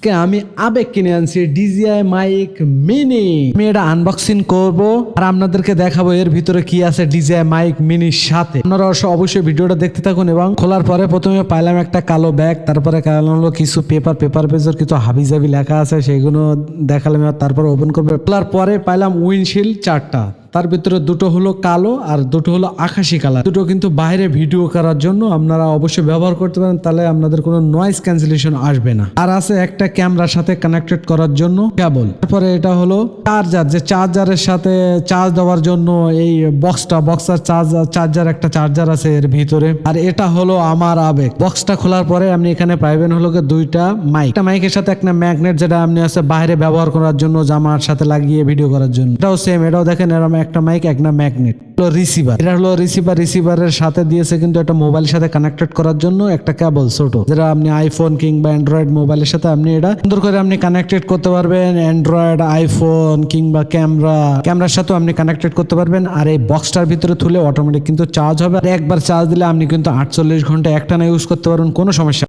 আজকে আমি আবেগ কিনে আনছি DJI মাইক মিনি। আমি এটা আনবক্সিং করব আর আপনাদেরকে দেখাবো এর ভিতরে কি আছে DJI মাইক মিনির সাথে। আপনারা অবশ্যই ভিডিওটা দেখতে থাকুন। এবং খোলার পরে প্রথমে পাইলাম একটা কালো ব্যাগ, তারপরে হলো কিছু পেপার পেজের কিছু হাবিজাবি লেখা আছে, সেগুলো দেখালাম। তারপর ওপেন করবে, খোলার পরে পাইলাম উইন্ডশিল্ড 4টা। তার ভিতরে দুটো হলো কালো আর দুটো হলো আকাশি কালার। দুটো কিন্তু বাইরে ভিডিও করার জন্য আপনারা অবশ্যই ব্যবহার করতে পারেন, তাহলে আপনাদের কোনো নয়েজ ক্যান্সেলেশন আসবে না। আর আছে একটা ক্যামেরার সাথে কানেক্টেড করার জন্য কেবল। তারপরে এটা হলো চার্জার, যে চার্জারের সাথে চার্জ দেওয়ার জন্য এই বক্সটার চার্জার একটা চার্জার আছে এর ভিতরে। আর এটা হলো আমার আবেগ। বক্সটা খোলার পরে আপনি এখানে পাইবেন হলো দুইটা মাইক। একটা মাইকের সাথে একটা ম্যাগনেট, যেটা আপনি আছে বাইরে ব্যবহার করার জন্য, জামার সাথে লাগিয়ে ভিডিও করার জন্য। এটাও সেম, এটাও দেখেন এরকম একটা মাইক একটা ম্যাগনেট। রিসিভার, এটা হলো রিসিভারের সাথে দিয়েছে কিন্তু একটা মোবাইলের সাথে কানেক্টেড করার জন্য একটা কেবল ছোট, যেটা আপনি আইফোন কিংবা অ্যান্ড্রয়েড মোবাইলের সাথে আপনি এটা সুন্দর করে আপনি কানেক্টেড করতে পারবেন। অ্যান্ড্রয়েড, আইফোন কিংবা ক্যামেরার সাথেও আপনি কানেক্টেড করতে পারবেন। আর এই বক্সটার ভিতরে তুলে অটোমেটিক কিন্তু চার্জ হবে। আর একবার চার্জ দিলে আপনি কিন্তু 48 ঘন্টা একটানা ইউজ করতে পারবেন, কোনো সমস্যা।